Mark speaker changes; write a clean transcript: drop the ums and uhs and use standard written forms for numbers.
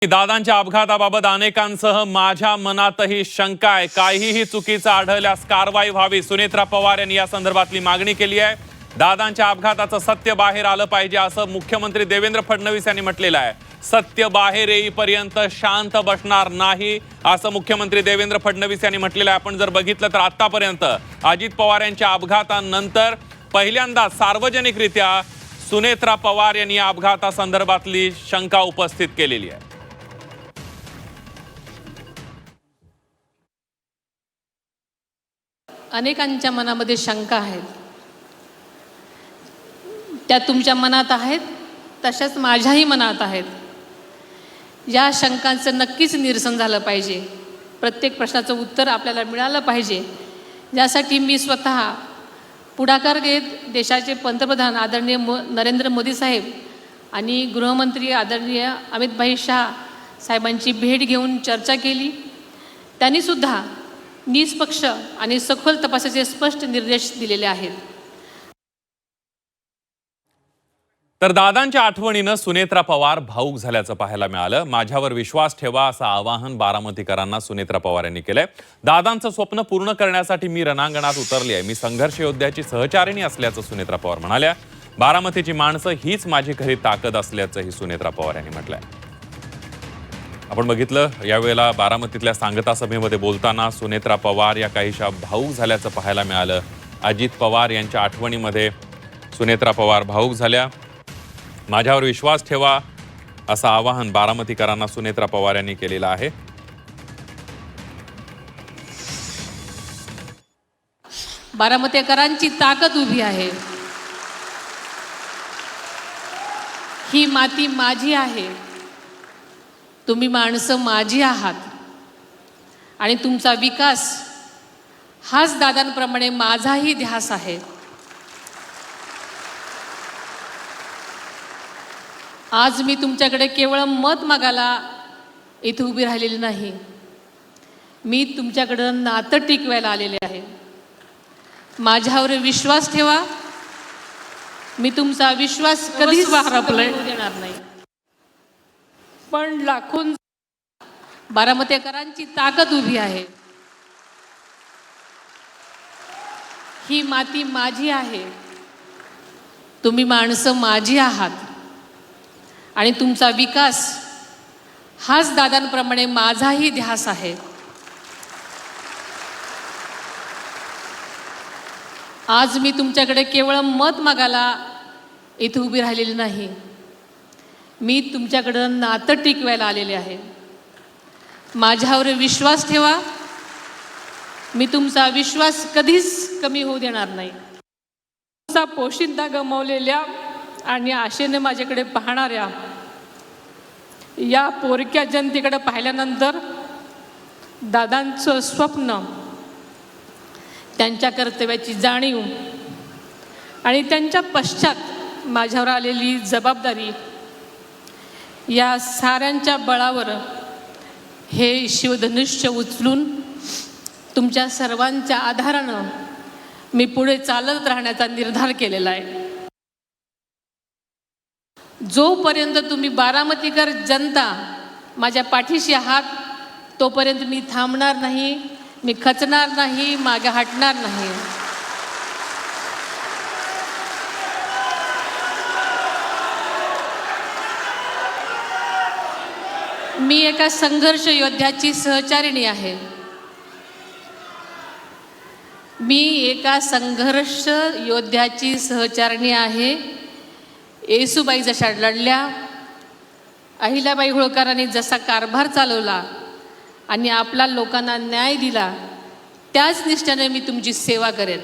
Speaker 1: दादांच्या अपघाताबाबत अनेकांसह माझ्या मनातही शंका आहे। काहीही चुकीचं आढळल्यास कारवाई व्हावी। सुनेत्रा पवार यांनी या संदर्भातली मागणी केली आहे। दादांच्या अपघाताचं सत्य बाहेर आलं पाहिजे असं मुख्यमंत्री देवेंद्र फडणवीस यांनी म्हटलेलं आहे। सत्य बाहेर येईपर्यंत शांत बसणार नाही असं मुख्यमंत्री देवेंद्र फडणवीस यांनी म्हटलेलं आहे। आपण जर बघितलं तर आतापर्यंत अजित पवार यांच्या अपघातानंतर पहिल्यांदा सार्वजनिकरित्या सुनेत्रा पवार यांनी या अपघातासंदर्भातली शंका उपस्थित केलेली आहे।
Speaker 2: अनेकांच्या मनामध्ये शंका आहेत, त्या तुमच्या मनात आहेत, तशाच माझ्याही मनात आहेत। या शंकांचं नक्कीच निरसन झालं पाहिजे। प्रत्येक प्रश्नाचं उत्तर आपल्याला मिळालं पाहिजे। यासाठी मी स्वतः पुढाकार घेत देशाचे पंतप्रधान आदरणीय नरेंद्र मोदी साहेब आणि गृहमंत्री आदरणीय अमित शाह साहेबांची भेट घेऊन चर्चा केली। त्यांनी सुद्धा निष्पक्ष आणि सखोल तपासाचे स्पष्ट निर्देश दिलेले आहेत।
Speaker 1: तर दादांच्या आठवणीनं सुनेत्रा पवार भावूक झाल्याचं पाहायला मिळालं। माझ्यावर विश्वास ठेवा असं आवाहन बारामतीकरांना सुनेत्रा पवार यांनी केलंय। दादांचं स्वप्न पूर्ण करण्यासाठी मी रणांगणात उतरली आहे। मी संघर्ष योद्ध्याची सहचारिणी असल्याचं सुनेत्रा पवार म्हणाल्या। बारामतीची माणसं हीच माझी खरी ताकद असल्याचंही सुनेत्रा पवार यांनी म्हटलंय। आपण बघितलं यावेळेला बारामतीतल्या सांगता सभेमध्ये बोलताना सुनेत्रा पवार या काहीशा भावूक झाल्याचं पाहायला मिळालं। अजित पवार यांच्या आठवणीमध्ये सुनेत्रा पवार भावूक झाल्या। माझ्यावर विश्वास ठेवा असं आवाहन बारामतीकरांना सुनेत्रा पवार यांनी केलेलं आहे।
Speaker 2: बारामतीकरांची ताकद उभी आहे। ही माती माझी आहे, तुम्ही माणसं माझी आहात आणि तुमचा विकास हाच दादांप्रमाणे माझाही ध्यास आहे। आज मी तुमच्याकडे केवळ मत मागायला इथे उभी राहिलेली नाही, मी तुमच्याकडं नातं टिकवायला आलेले आहे। माझ्यावर विश्वास ठेवा, मी तुमचा विश्वास कधीच हरपले देणार नाही। पण लाखों बारामतीकरांची ताकद उभी आहे। ही माती माझी आहे, तुम्ही माणसं माझी आहात आणि तुमचा विकास हाच दादांप्रमाणे माझाही ध्यास आहे। आज मी तुमच्याकडे केवळ मत मागायला इथे उभी राहिलेली नाही, मी तुमच्याकडं नातं टिकवायला आलेले आहे। माझ्यावर विश्वास ठेवा, मी तुमचा विश्वास कधीच कमी होऊ देणार नाही। तुमचा पोशिंदा गमावलेल्या आणि आशेने माझ्याकडे पाहणाऱ्या या पोरक्या जनतेकडे पाहिल्यानंतर दादांचं स्वप्न, त्यांच्या कर्तव्याची जाणीव आणि त्यांच्या पश्चात माझ्यावर आलेली जबाबदारी, या साऱ्यांच्या बळावर हे शिवधनुष्य उचलून तुमच्या सर्वांच्या आधारानं मी पुढे चालत राहण्याचा निर्धार केलेला आहे। जोपर्यंत तुम्ही बारामतीकर जनता माझ्या पाठीशी आहात, तोपर्यंत मी थांबणार नाही, मी खचणार नाही, मागे हटणार नाही। मी एका संघर्ष योद्ध्याची सहचारिणी आहे। मी एका संघर्ष योद्ध्याची सहचारिणी आहे। येसूबाई जशा लढल्या, अहिल्याबाई होळकरांनी जसा कारभार चालवला आणि आपला लोकांना न्याय दिला, त्याच निष्ठेने मी तुमची सेवा करेन।